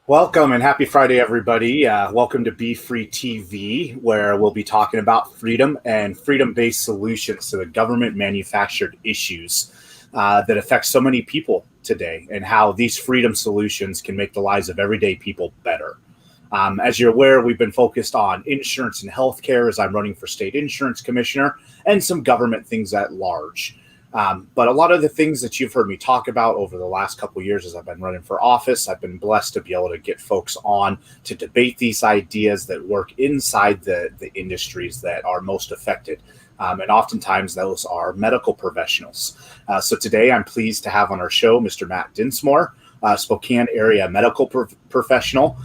Welcome and happy Friday, everybody. Welcome to Be Free TV, where we'll be talking about freedom and freedom-based solutions to the government-manufactured issues that affect so many people today, and how these freedom solutions can make the lives of everyday people better. As you're aware, we've been focused on insurance and healthcare as I'm running for state insurance commissioner, and some government things at large. But a lot of the things that you've heard me talk about over the last couple of years as I've been running for office, I've been blessed to be able to get folks on to debate these ideas that work inside the industries that are most affected. And oftentimes those are medical professionals. So today I'm pleased to have on our show Mr. Matt Dinsmore, Spokane area medical professional,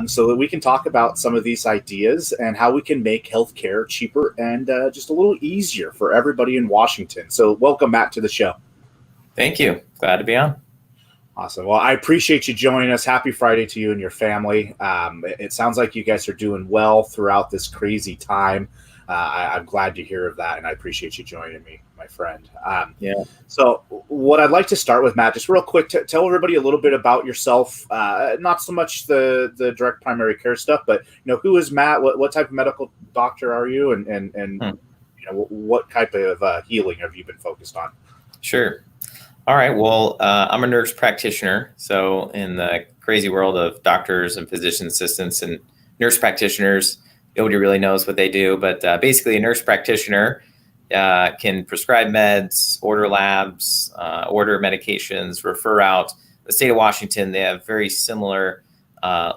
so that we can talk about some of these ideas and how we can make healthcare cheaper and just a little easier for everybody in Washington. So welcome, Matt, to the show. Thank you. Glad to be on. Awesome. Well, I appreciate you joining us. Happy Friday to you and your family. It sounds like you guys are doing well throughout this crazy time. I'm glad to hear of that, and I appreciate you joining me, my friend. So what I'd like to start with, Matt, just real quick, tell everybody a little bit about yourself. Not so much the direct primary care stuff, but who is Matt? What type of medical doctor are you, and what type of healing have you been focused on? Sure. All right. Well, I'm a nurse practitioner. So in the crazy world of doctors and physician assistants and nurse practitioners, nobody really knows what they do. But basically, a nurse practitioner can prescribe meds, order labs, order medications, refer out. The state of Washington, they have very similar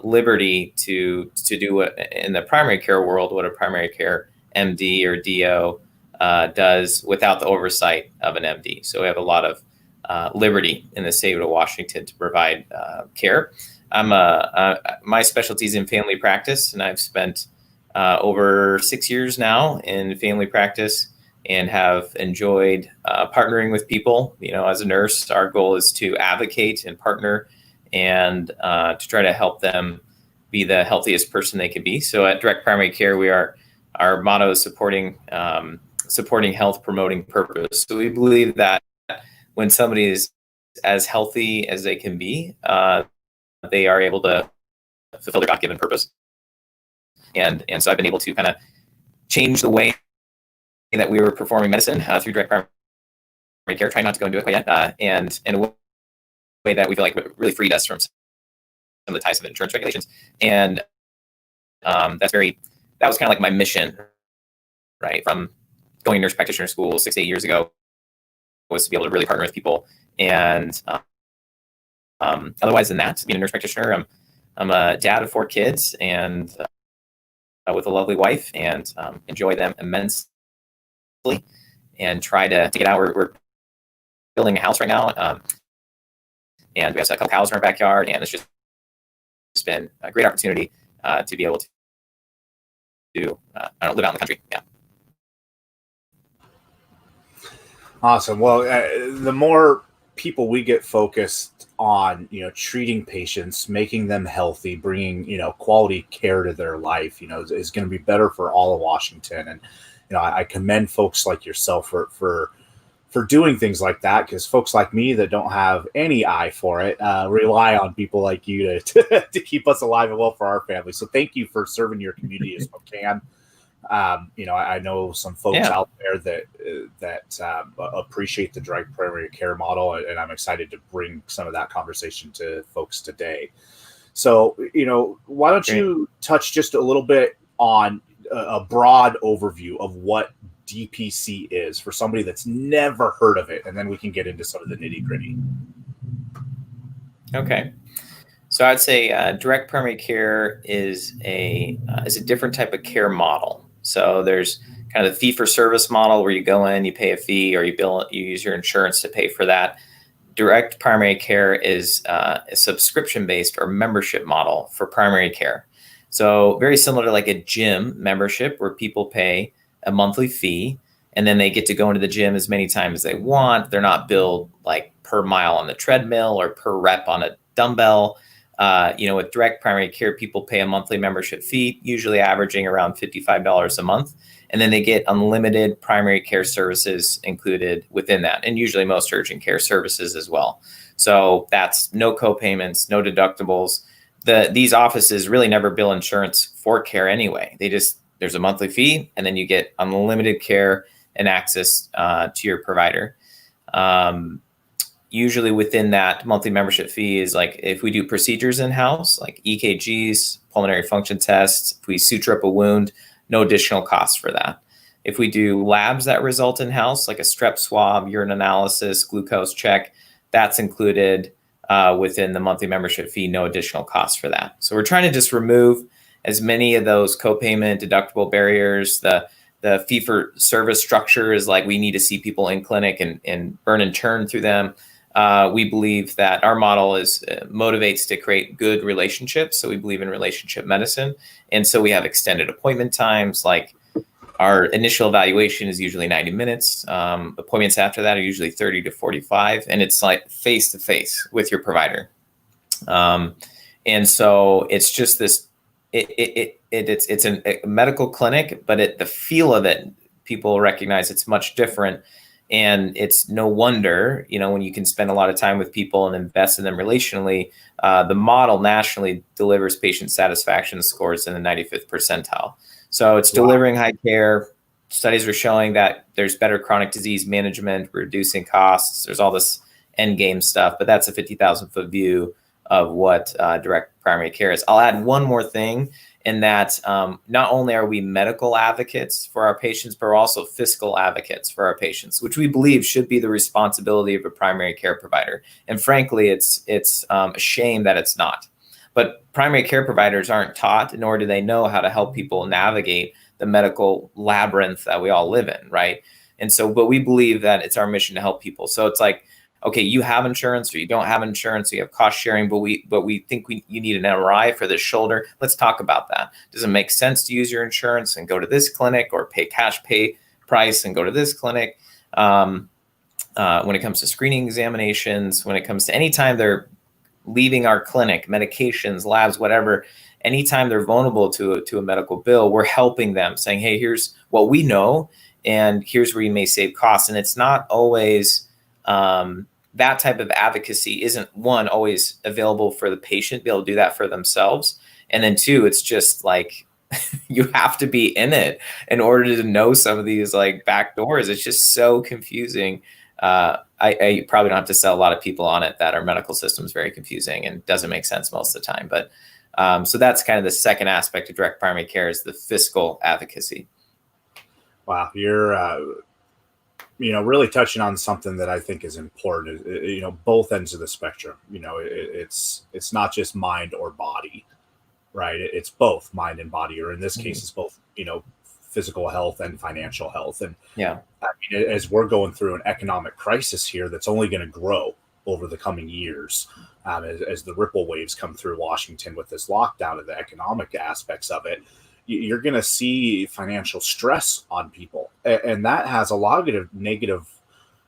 liberty to do what in the primary care world, what a primary care MD or DO does without the oversight of an MD. So we have a lot of liberty in the state of Washington to provide care. My specialty is in family practice, and I've spent over 6 years now in family practice and have enjoyed partnering with people. As a nurse, our goal is to advocate and partner and to try to help them be the healthiest person they can be. So at Direct Primary Care, our motto is supporting health, promoting purpose. So we believe that when somebody is as healthy as they can be, they are able to fulfill their God-given purpose. And so I've been able to kind of change the way that we were performing medicine through direct primary care, trying not to go into it quite yet, and in a way that we feel like really freed us from some of the ties of insurance regulations. And that was kind of like my mission, right? From going to nurse practitioner school 6 to 8 years ago, was to be able to really partner with people. And otherwise than that, being a nurse practitioner, I'm a dad of 4 kids and with a lovely wife, and enjoy them immensely and try to get out. We're building a house right now, and we have a couple cows in our backyard, and it's been a great opportunity to be able to live out in the country. Yeah. Awesome. Well, the more people we get focused on, treating patients, making them healthy, bringing, quality care to their life, is going to be better for all of Washington. And, I commend folks like yourself for doing things like that, because folks like me that don't have any eye for it rely on people like you to keep us alive and well for our family. So thank you for serving your community as Spokane. I know some folks out there that appreciate the direct primary care model, and I'm excited to bring some of that conversation to folks today. So, why don't you touch just a little bit on a broad overview of what DPC is for somebody that's never heard of it, and then we can get into some of the nitty-gritty. Okay. So I'd say direct primary care is a different type of care model. So there's kind of the fee-for-service model where you go in, you pay a fee, or you use your insurance to pay for that. Direct primary care is a subscription-based or membership model for primary care. So very similar to like a gym membership where people pay a monthly fee, and then they get to go into the gym as many times as they want. They're not billed like per mile on the treadmill or per rep on a dumbbell. With direct primary care, people pay a monthly membership fee, usually averaging around $55 a month. And then they get unlimited primary care services included within that, and usually most urgent care services as well. So that's no co-payments, no deductibles. these offices really never bill insurance for care anyway. There's a monthly fee, and then you get unlimited care and access to your provider. Usually within that monthly membership fee is like if we do procedures in-house, like EKGs, pulmonary function tests, if we suture up a wound, no additional cost for that. If we do labs that result in-house, like a strep swab, urine analysis, glucose check, that's included within the monthly membership fee, no additional cost for that. So we're trying to just remove as many of those co-payment deductible barriers. The fee-for-service structure is like we need to see people in clinic and burn and churn through them. We believe that our model motivates to create good relationships. So we believe in relationship medicine. And so we have extended appointment times. Like our initial evaluation is usually 90 minutes. Appointments after that are usually 30 to 45. And it's like face-to-face with your provider. And so it's just this, it's a medical clinic, but the feel of it, people recognize it's much different. And it's no wonder, when you can spend a lot of time with people and invest in them relationally, the model nationally delivers patient satisfaction scores in the 95th percentile. So it's delivering high care. Studies are showing that there's better chronic disease management, reducing costs. There's all this end game stuff, but that's a 50,000-foot view of what direct primary care is. I'll add one more thing. In that not only are we medical advocates for our patients, but we're also fiscal advocates for our patients, which we believe should be the responsibility of a primary care provider. And frankly, it's a shame that it's not. But primary care providers aren't taught, nor do they know how to help people navigate the medical labyrinth that we all live in, right? And so, but we believe that it's our mission to help people. So it's like, okay, you have insurance or you don't have insurance, you have cost sharing, but we think you need an MRI for this shoulder. Let's talk about that. Does it make sense to use your insurance and go to this clinic, or pay cash pay price and go to this clinic? When it comes to screening examinations, when it comes to anytime they're leaving our clinic, medications, labs, whatever, anytime they're vulnerable to a medical bill, we're helping them, saying, hey, here's what we know, and here's where you may save costs. And it's not always that type of advocacy isn't always available for the patient to be able to do that for themselves. And then two, it's just like, you have to be in it in order to know some of these like back doors. It's just so confusing. I probably don't have to sell a lot of people on it that our medical system is very confusing and doesn't make sense most of the time. But so that's kind of the second aspect of direct primary care, is the fiscal advocacy. Wow. You're, really touching on something that I think is important, both ends of the spectrum. It's not just mind or body, right? It's both mind and body, or in this case, it's both, physical health and financial health. And yeah, I mean, as we're going through an economic crisis here, that's only going to grow over the coming years, as the ripple waves come through Washington with this lockdown and the economic aspects of it. You're going to see financial stress on people. And that has a lot of negative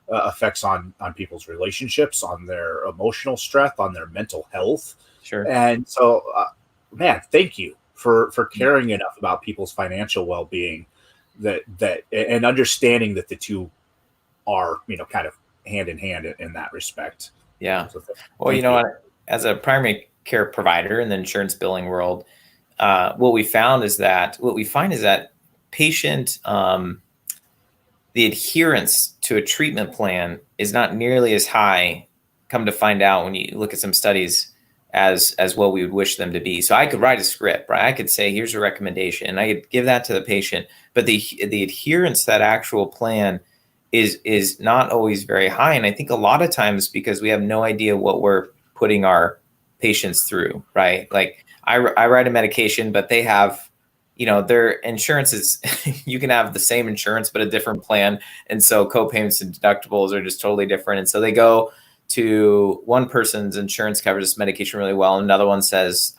effects on people's relationships, on their emotional stress, on their mental health. Sure. And so, man, thank you for caring enough about people's financial well-being that and understanding that the two are, kind of hand in hand in that respect. Yeah. So well, as a primary care provider in the insurance billing world, what we find is that patient, the adherence to a treatment plan is not nearly as high, come to find out when you look at some studies, as what we would wish them to be. So I could write a script, right? I could say, here's a recommendation, and I could give that to the patient, but the adherence to that actual plan is not always very high. And I think a lot of times because we have no idea what we're putting our patients through, right? Like, I write a medication, but they have, their insurance is, you can have the same insurance, but a different plan. And so co-payments and deductibles are just totally different. And so they go to one person's insurance covers this medication really well. And another one says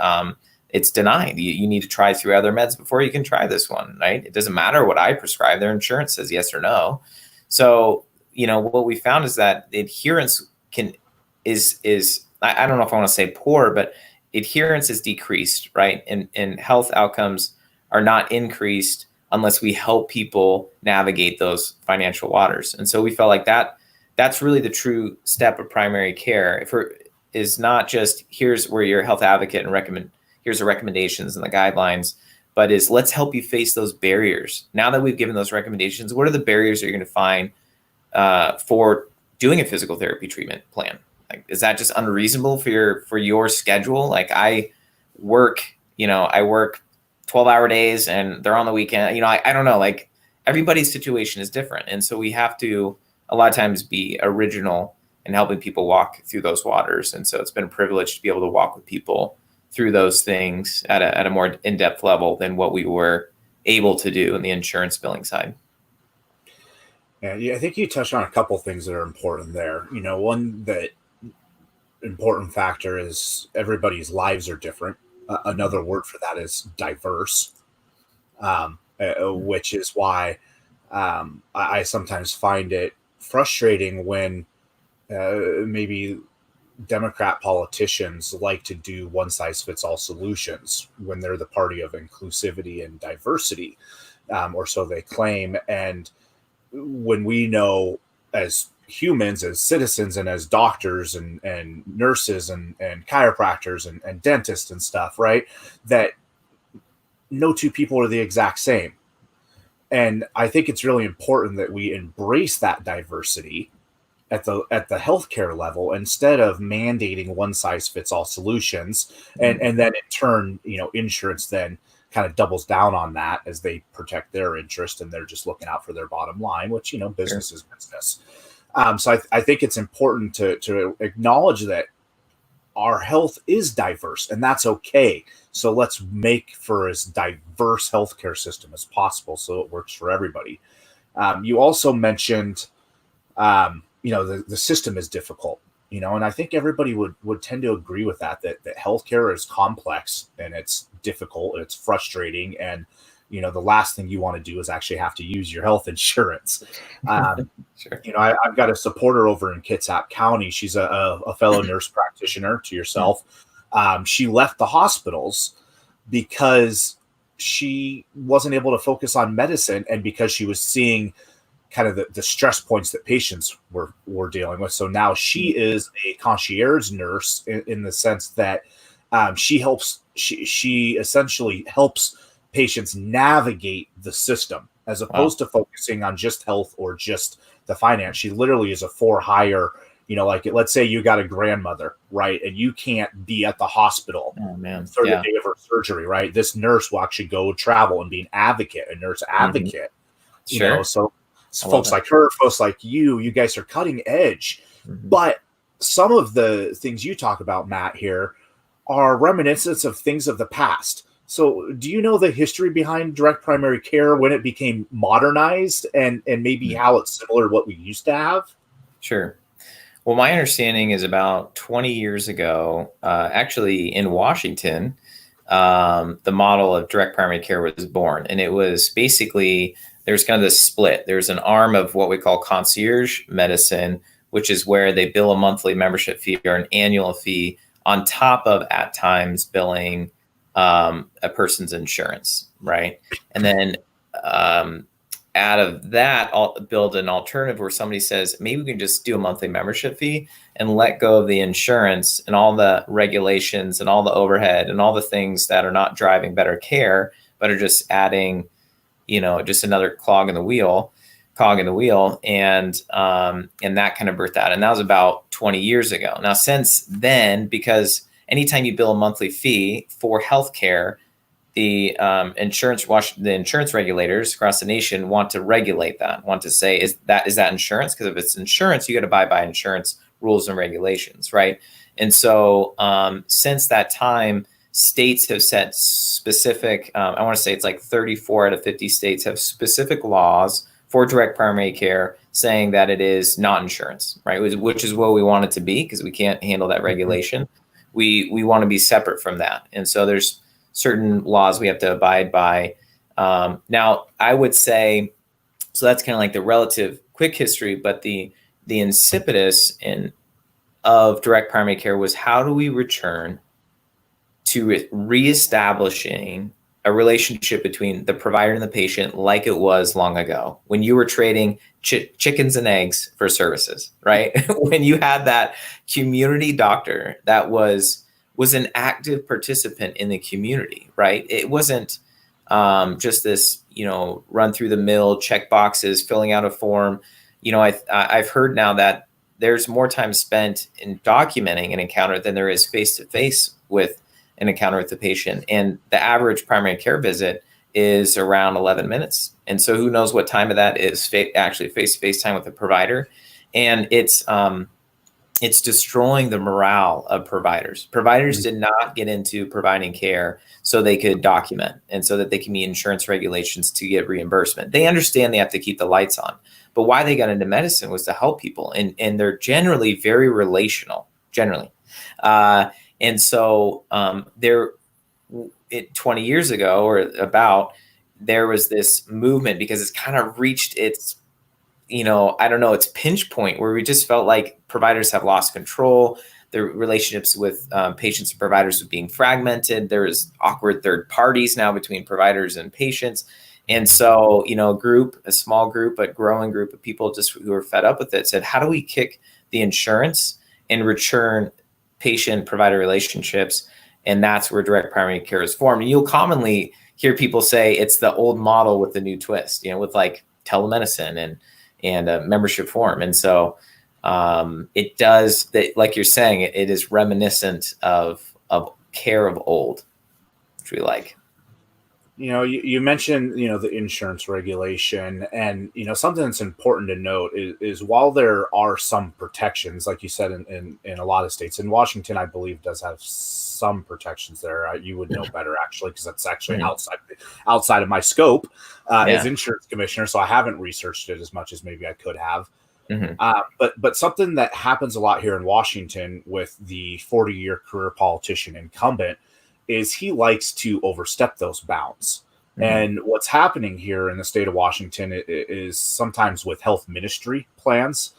it's denied. You need to try 3 other meds before you can try this one, right? It doesn't matter what I prescribe. Their insurance says yes or no. So, what we found is that the adherence is I don't know if I want to say poor, but adherence is decreased, right? And health outcomes are not increased unless we help people navigate those financial waters. And so we felt like that's really the true step of primary care. is not just here's where you're a health advocate and here's the recommendations and the guidelines, but is let's help you face those barriers. Now that we've given those recommendations, what are the barriers that you're going to find for doing a physical therapy treatment plan? Like, is that just unreasonable for your schedule? Like I work 12-hour days and they're on the weekend. I don't know, like everybody's situation is different. And so we have to a lot of times be original in helping people walk through those waters. And so it's been a privilege to be able to walk with people through those things at a more in-depth level than what we were able to do in the insurance billing side. Yeah, I think you touched on a couple things that are important there. One that important factor is everybody's lives are different. Another word for that is diverse, which is why I sometimes find it frustrating when maybe Democrat politicians like to do one-size-fits-all solutions when they're the party of inclusivity and diversity, or so they claim. And when we know as humans, as citizens, and as doctors and nurses and chiropractors and dentists and stuff, right, that no two people are the exact same. And I think it's really important that we embrace that diversity at the healthcare level instead of mandating one size fits all solutions. And then in turn, insurance then kind of doubles down on that as they protect their interest and they're just looking out for their bottom line, which, business Sure. is business. So I think it's important to acknowledge that our health is diverse and that's okay. So let's make for as diverse healthcare system as possible so it works for everybody. You also mentioned, the system is difficult, and I think everybody would tend to agree with that healthcare is complex and it's difficult and it's frustrating. And, the last thing you want to do is actually have to use your health insurance. Sure. I've got a supporter over in Kitsap County. She's a fellow nurse practitioner to yourself. She left the hospitals because she wasn't able to focus on medicine and because she was seeing kind of the stress points that patients were dealing with. So now she is a concierge nurse in the sense that she essentially helps patients navigate the system as opposed to focusing on just health or just the finance. She literally is a for hire, like let's say you got a grandmother, right? And you can't be at the hospital for the day of her surgery, right? This nurse will actually go travel and be an advocate, a nurse advocate, Sure. So folks like her, folks like you guys are cutting edge. But some of the things you talk about, Matt, here are reminiscence of things of the past. So do you know the history behind direct primary care, when it became modernized and maybe how it's similar to what we used to have? Sure. Well, my understanding is about 20 years ago, actually in Washington, the model of direct primary care was born. And it was basically, there's kind of this split. There's an arm of what we call concierge medicine, which is where they bill a monthly membership fee or an annual fee on top of, at times, billing a person's insurance, right? And then out of that, I'll build an alternative where somebody says, maybe we can just do a monthly membership fee and let go of the insurance and all the regulations and all the overhead and all the things that are not driving better care, but are just adding, just another cog in the wheel. And that kind of birthed out. And that was about 20 years ago. Now, since then, because anytime you bill a monthly fee for healthcare, the insurance regulators across the nation want to regulate that, want to say, is that insurance? Because if it's insurance, you got to abide by insurance rules and regulations, right? And so since that time, states have set specific, I want to say it's like 34 out of 50 states have specific laws for direct primary care saying that it is not insurance, right? Which is what we want it to be, because we can't handle that regulation. We want to be separate from that. And so there's certain laws we have to abide by. Now, I would say, so that's kind of like the relative quick history, but the insipidus of direct primary care was, how do we return to reestablishing a relationship between the provider and the patient like it was long ago when you were trading chickens and eggs for services, right? When you had that community doctor that was an active participant in the community, right? It wasn't just this, run through the mill, check boxes, filling out a form. I've heard now that there's more time spent in documenting an encounter than there is face-to-face with an encounter with the patient. And the average primary care visit is around 11 minutes. And so who knows what time of that is actually face-to-face time with the provider. And it's destroying the morale of providers. Providers did not get into providing care so they could document and so that they can meet insurance regulations to get reimbursement. They understand they have to keep the lights on, but why they got into medicine was to help people. And they're generally very relational, generally. And so 20 years ago or about, there was this movement because it's kind of reached its its pinch point where we just felt like providers have lost control. Their relationships with patients and providers were being fragmented. There is awkward third parties now between providers and patients. And so, a small group, but growing group of people just who are fed up with it said, how do we kick the insurance and return patient-provider relationships? And that's where direct primary care is formed. And you'll commonly hear people say it's the old model with the new twist, with like telemedicine and a membership form. And so it does that, like you're saying, it is reminiscent of care of old, which we like. You mentioned, the insurance regulation, and, something that's important to note is while there are some protections, like you said, in a lot of states, in Washington, I believe does have some protections there. You would know better actually, because that's actually outside of my scope as insurance commissioner. So I haven't researched it as much as maybe I could have. But something that happens a lot here in Washington with the 40-year career politician incumbent is he likes to overstep those bounds. And what's happening here in the state of Washington is sometimes with health ministry plans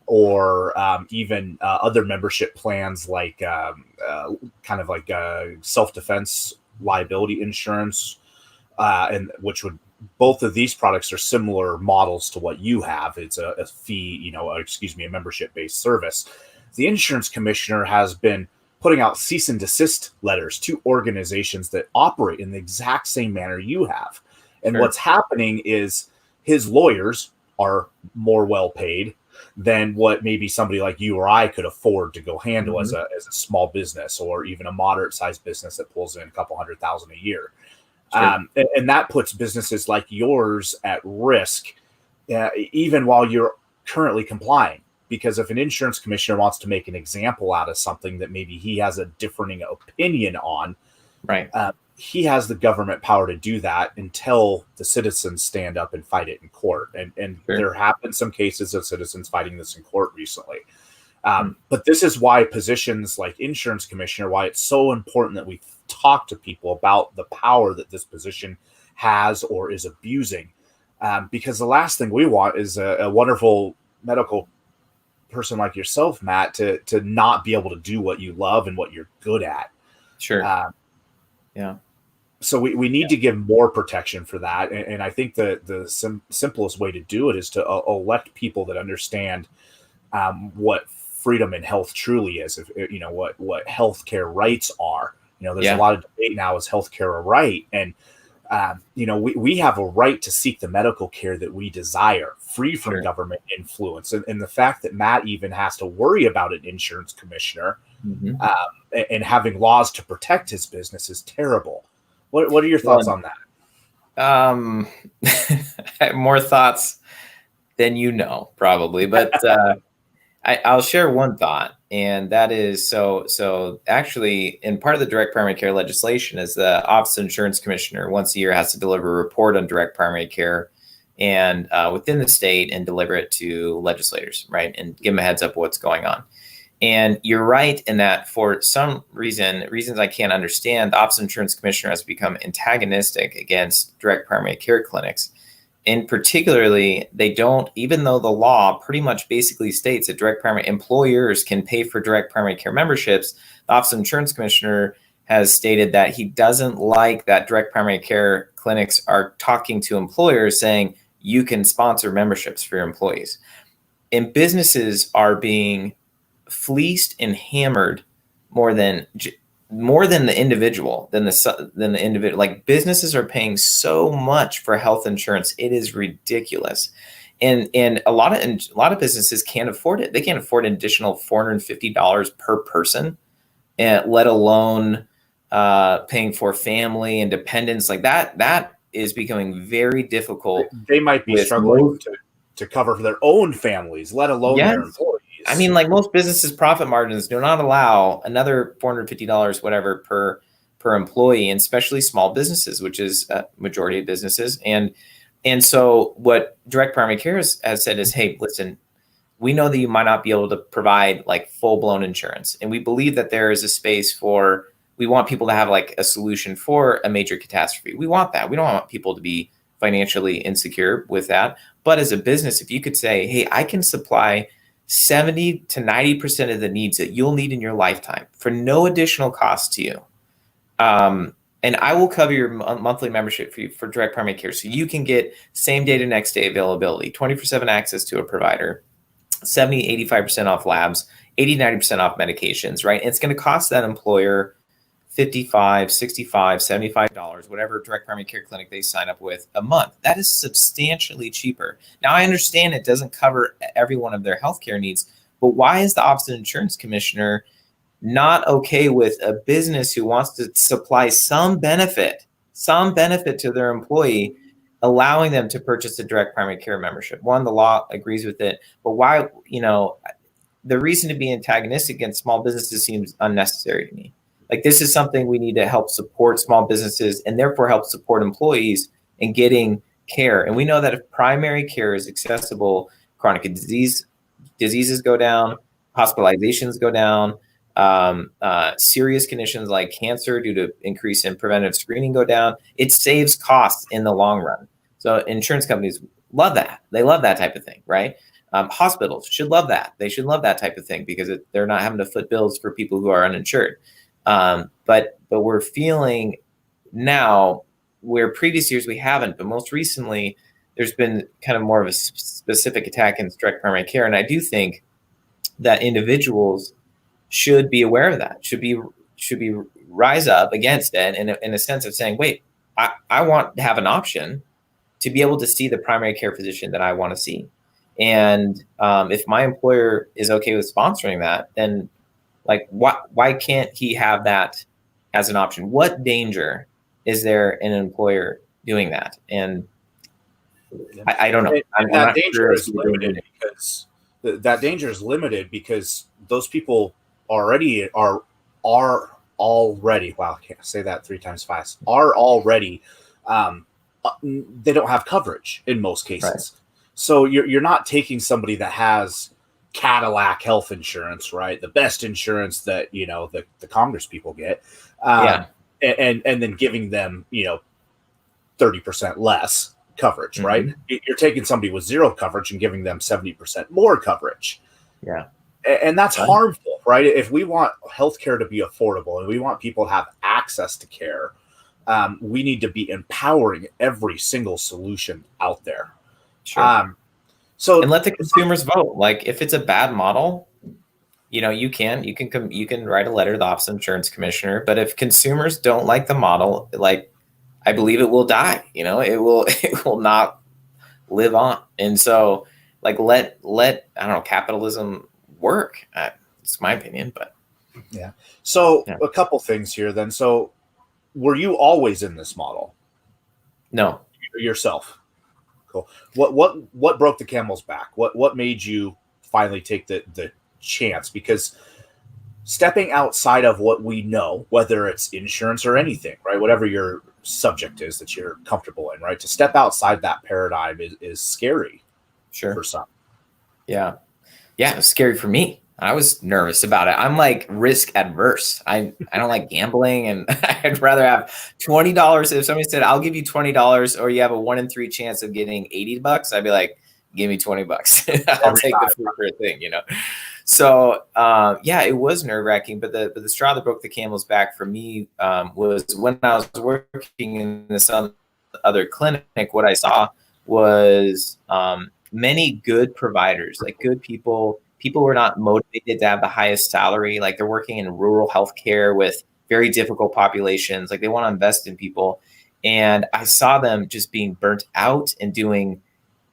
or even other membership plans like kind of like self-defense liability insurance, and which would, both of these products are similar models to what you have. It's a fee, a membership-based service. The insurance commissioner has been putting out cease and desist letters to organizations that operate in the exact same manner you have. And what's happening is his lawyers are more well paid than what maybe somebody like you or I could afford to go handle as a small business, or even a moderate sized business that pulls in a couple $100,000 a year. And that puts businesses like yours at risk, even while you're currently complying. Because if an insurance commissioner wants to make an example out of something that maybe he has a differing opinion on, he has the government power to do that until the citizens stand up and fight it in court. And there have been some cases of citizens fighting this in court recently. But this is why positions like insurance commissioner, why it's so important that we talk to people about the power that this position has or is abusing. Because the last thing we want is a wonderful medical person like yourself, Matt, to not be able to do what you love and what you're good at. So we need to give more protection for that. And I think the simplest way to do it is to elect people that understand what freedom in health truly is. If what healthcare rights are. There's a lot of debate now, is healthcare a right? And we have a right to seek the medical care that we desire, free from government influence. And the fact that Matt even has to worry about an insurance commissioner and having laws to protect his business is terrible. What are your thoughts on that? I have more thoughts than probably, but I'll share one thought. And that is, so actually, in part of the direct primary care legislation is the Office of Insurance Commissioner once a year has to deliver a report on direct primary care and within the state and deliver it to legislators, right? And give them a heads up of what's going on. And you're right in that for some reasons I can't understand, the Office of Insurance Commissioner has become antagonistic against direct primary care clinics. And particularly, they don't, even though the law pretty much basically states that direct primary employers can pay for direct primary care memberships, the Office of Insurance Commissioner has stated that he doesn't like that direct primary care clinics are talking to employers saying you can sponsor memberships for your employees. And businesses are being fleeced and hammered more than the individual, than the individual. Like, businesses are paying so much for health insurance, it is ridiculous. And a lot of businesses can't afford it. They can't afford an additional $450 per person, and let alone paying for family and dependents. Like that is becoming very difficult. They might be struggling to cover for their own families, let alone their employees. I mean, like, most businesses' profit margins do not allow another $450 whatever per employee, and especially small businesses, which is a majority of businesses. And so what direct primary care has said is, hey, listen, we know that you might not be able to provide like full-blown insurance, and we believe that there is a space we want people to have like a solution for a major catastrophe. We want that. We don't want people to be financially insecure with that. But as a business, if you could say, hey, I can supply 70 to 90% of the needs that you'll need in your lifetime for no additional cost to you. And I will cover your monthly membership for you for direct primary care. So you can get same day to next day availability, 24/7 access to a provider, 70, 85% off labs, 80, 90% off medications, right? And it's going to cost that employer $55, $65, $75, whatever direct primary care clinic they sign up with a month. That is substantially cheaper. Now, I understand it doesn't cover every one of their healthcare needs, but why is the Office of Insurance Commissioner not okay with a business who wants to supply some benefit to their employee, allowing them to purchase a direct primary care membership? One, the law agrees with it, but why, the reason to be antagonistic against small businesses seems unnecessary to me. Like, this is something we need to help support small businesses and therefore help support employees in getting care. And we know that if primary care is accessible, chronic diseases go down, hospitalizations go down, serious conditions like cancer due to increase in preventive screening go down. It saves costs in the long run. So insurance companies love that. They love that type of thing, right? Hospitals should love that. They should love that type of thing because they're not having to foot bills for people who are uninsured. But we're feeling now where previous years we haven't, but most recently there's been kind of more of a specific attack in direct primary care. And I do think that individuals should be aware of that, should be rise up against it in a sense of saying, wait, I want to have an option to be able to see the primary care physician that I want to see. And if my employer is okay with sponsoring that, then like, why can't he have that as an option? What danger is there in an employer doing that? And I don't know. That danger is limited because those people already are already, wow, I can't say that 3 times fast, are already, they don't have coverage in most cases. Right. So you're not taking somebody that has Cadillac health insurance, right? The best insurance that, the Congress people get, and then giving them, 30% less coverage, mm-hmm. right? You're taking somebody with zero coverage and giving them 70% more coverage. Yeah. And that's harmful, right? If we want healthcare to be affordable and we want people to have access to care, we need to be empowering every single solution out there. Sure. And let the consumers vote. Like, if it's a bad model, you can write a letter to the Office of Insurance Commissioner. But if consumers don't like the model, like, I believe it will die. It will not live on. And so, like, let I don't know, capitalism work. It's my opinion, but yeah. So a couple things here then. So were you always in this model? No. Yourself. Cool. What broke the camel's back? What made you finally take the chance? Because stepping outside of what we know, whether it's insurance or anything, right? Whatever your subject is that you're comfortable in, right? To step outside that paradigm is scary. Sure. For some. Yeah. Yeah, it was scary for me. I was nervous about it. I'm like risk adverse. I don't like gambling, and I'd rather have $20. If somebody said, I'll give you $20 or you have a 1 in 3 chance of getting $80, I'd be like, give me $20. I'll take the free thing, So yeah, it was nerve wracking. But the straw that broke the camel's back for me was when I was working in this other clinic. What I saw was many good providers, like good people. People who are not motivated to have the highest salary, like they're working in rural healthcare with very difficult populations. Like they want to invest in people, and I saw them just being burnt out and doing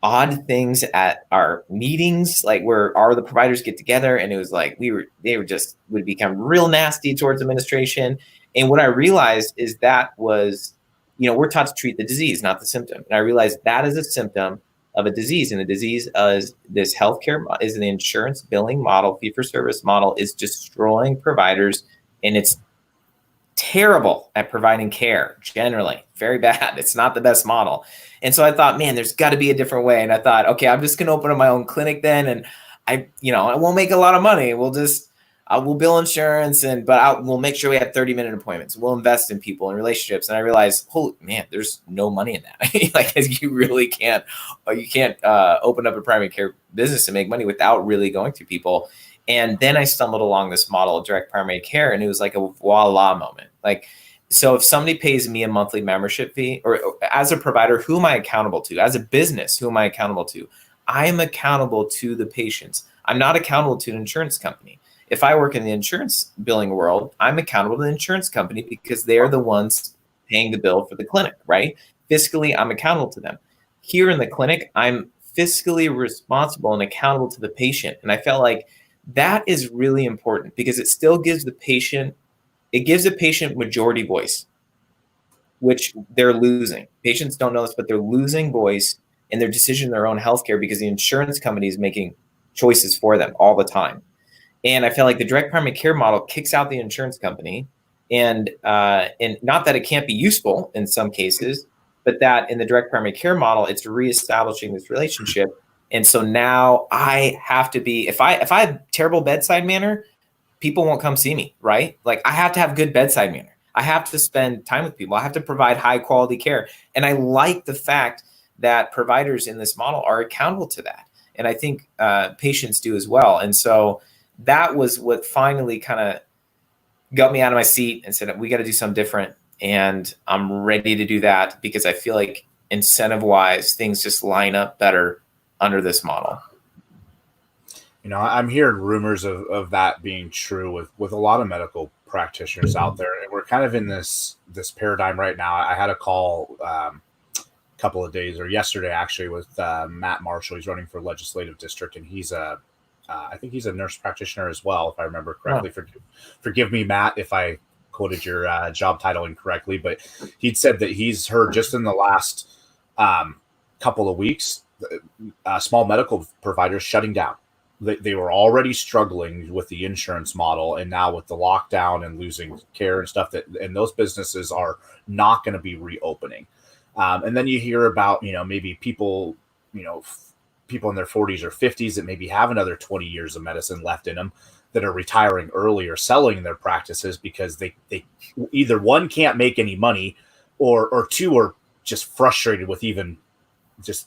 odd things at our meetings, like where all the providers get together, and it was like they were just would become real nasty towards administration. And what I realized is that was, we're taught to treat the disease, not the symptom. And I realized that is a symptom of a disease, and the disease is this healthcare is an insurance billing model, fee for service model is destroying providers, and it's terrible at providing care generally, very bad. It's not the best model. And so I thought, man, there's got to be a different way. And I thought, okay, I'm just going to open up my own clinic then. And I won't make a lot of money. We'll bill insurance we'll make sure we have 30-minute appointments. We'll invest in people and relationships. And I realized, holy man, there's no money in that. Like you really can't, open up a primary care business and make money without really going through people. And then I stumbled along this model of direct primary care, and it was like a voila moment. Like, so if somebody pays me a monthly membership fee, or as a provider, who am I accountable to? As a business, who am I accountable to? I am accountable to the patients. I'm not accountable to an insurance company. If I work in the insurance billing world, I'm accountable to the insurance company because they're the ones paying the bill for the clinic, right? Fiscally, I'm accountable to them. Here in the clinic, I'm fiscally responsible and accountable to the patient. And I felt like that is really important because it still gives the patient majority voice, which they're losing. Patients don't know this, but they're losing voice in their decision in their own healthcare because the insurance company is making choices for them all the time. And I feel like the direct primary care model kicks out the insurance company, and not that it can't be useful in some cases, but that in the direct primary care model, it's reestablishing this relationship. And so now I have to be, if I have terrible bedside manner, people won't come see me, right? Like I have to have good bedside manner. I have to spend time with people. I have to provide high quality care. And I like the fact that providers in this model are accountable to that. And I think patients do as well. And so that was what finally kind of got me out of my seat and said, we got to do something different. And I'm ready to do that because I feel like incentive wise, things just line up better under this model. I'm hearing rumors of that being true with a lot of medical practitioners out there. And we're kind of in this paradigm right now. I had a call a couple of days or yesterday actually with Matt Marshall. He's running for legislative district, and he's I think he's a nurse practitioner as well, if I remember correctly. Oh. Forgive me, Matt, if I quoted your job title incorrectly, but he'd said that he's heard just in the last couple of weeks, small medical providers shutting down. They were already struggling with the insurance model, and now with the lockdown and losing care and stuff, and those businesses are not going to be reopening. And then you hear about, maybe people in their 40s or 50s that maybe have another 20 years of medicine left in them that are retiring early or selling their practices because they either one can't make any money or two are just frustrated with even just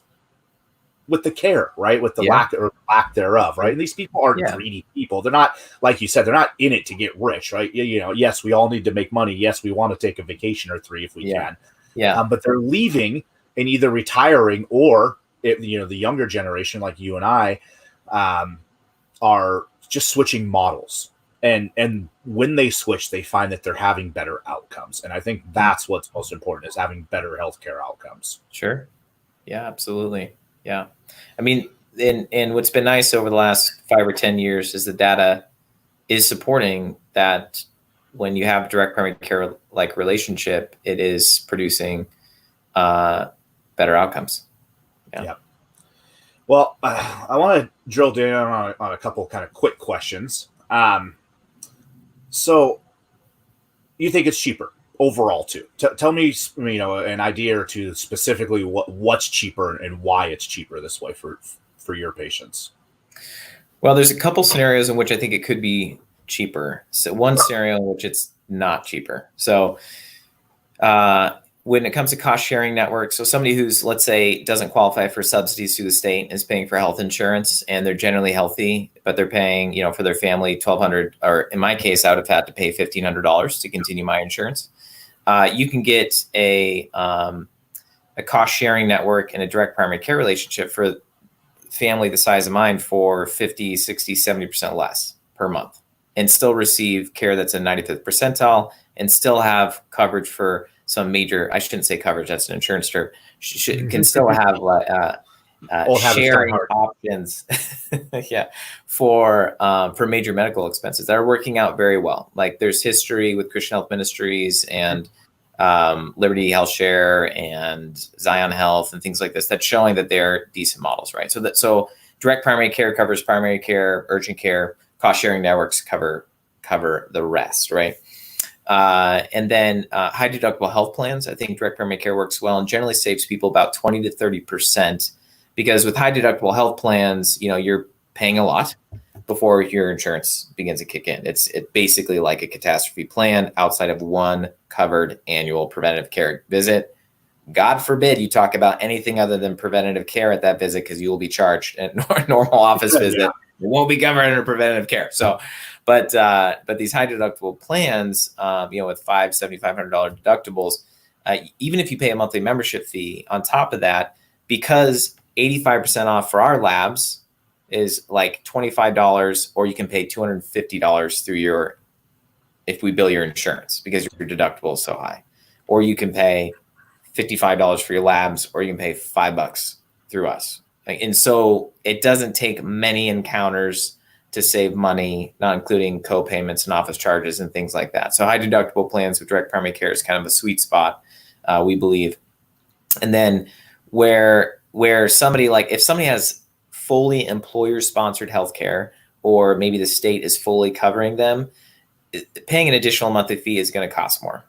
with the care, right? With the lack thereof, right? And these people aren't greedy people. They're not, like you said, they're not in it to get rich, right? Yes, we all need to make money. Yes, we want to take a vacation or three if we can. Yeah. But they're leaving and either retiring or, the younger generation like you and I are just switching models. And when they switch, they find that they're having better outcomes. And I think that's what's most important, is having better healthcare outcomes. Sure. Yeah, absolutely. Yeah. I mean, and what's been nice over the last 5 or 10 years is the data is supporting that when you have direct primary care like relationship, it is producing better outcomes. Yeah. Well, I want to drill down on a couple kind of quick questions. So you think it's cheaper overall too? Tell me, an idea or two specifically what's cheaper and why it's cheaper this way for your patients. Well, there's a couple scenarios in which I think it could be cheaper. So one scenario in which it's not cheaper. So when it comes to cost sharing networks, so somebody who's, let's say, doesn't qualify for subsidies through the state is paying for health insurance and they're generally healthy, but they're paying, for their family $1,200, or in my case, I would have had to pay $1,500 to continue my insurance. You can get a cost sharing network and a direct primary care relationship for family the size of mine for 50, 60, 70% less per month, and still receive care that's in 95th percentile, and still have coverage for some major, I shouldn't say coverage, that's an insurance term, can still have sharing options yeah, for major medical expenses that are working out very well. Like there's history with Christian Health Ministries and Liberty Health Share and Zion Health and things like this that's showing that they're decent models, right? So direct primary care covers primary care, urgent care, cost sharing networks cover the rest, right? And then high deductible health plans. I think direct primary care works well and generally saves people about 20 to 30%, because with high deductible health plans, you're paying a lot before your insurance begins to kick in. It's basically like a catastrophe plan outside of one covered annual preventative care visit. God forbid you talk about anything other than preventative care at that visit, because you will be charged at a normal office visit. Yeah. It won't be covered under preventative care. So, but these high deductible plans, with $7,500 deductibles, even if you pay a monthly membership fee on top of that, because 85% off for our labs is like $25, or you can pay $250 if we bill your insurance because your deductible is so high, or you can pay $55 for your labs, or you can pay $5 through us. And so it doesn't take many encounters to save money, not including co-payments and office charges and things like that. So high deductible plans with direct primary care is kind of a sweet spot, we believe. And then where somebody, like if somebody has fully employer-sponsored healthcare, or maybe the state is fully covering them, paying an additional monthly fee is going to cost more.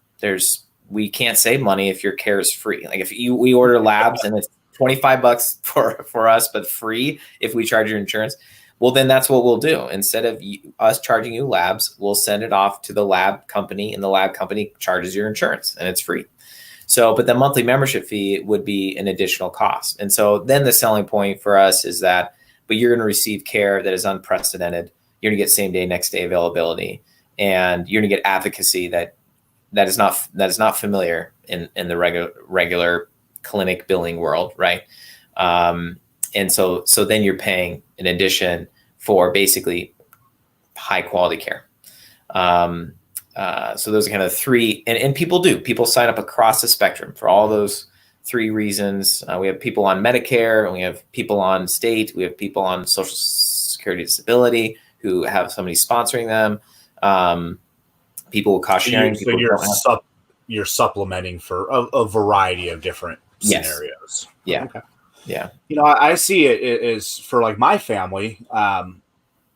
We can't save money if your care is free. Like if we order labs and it's $25 for us, but free if we charge your insurance, well, then that's what we'll do. Instead of us charging you labs, we'll send it off to the lab company, and the lab company charges your insurance, and it's free. So, but the monthly membership fee would be an additional cost. And so then the selling point for us is that, but you're going to receive care that is unprecedented. You're going to get same day, next day availability, and you're going to get advocacy that is not familiar in the regular clinic billing world, right? And so then you're paying in addition for basically high quality care. So those are kind of three, and people sign up across the spectrum for all those three reasons. We have people on Medicare, and we have people on state, we have people on Social Security Disability who have somebody sponsoring them. People with cost sharing. So you're supplementing for a variety of different scenarios. Yeah. Okay. Yeah. I see it as for like my family, and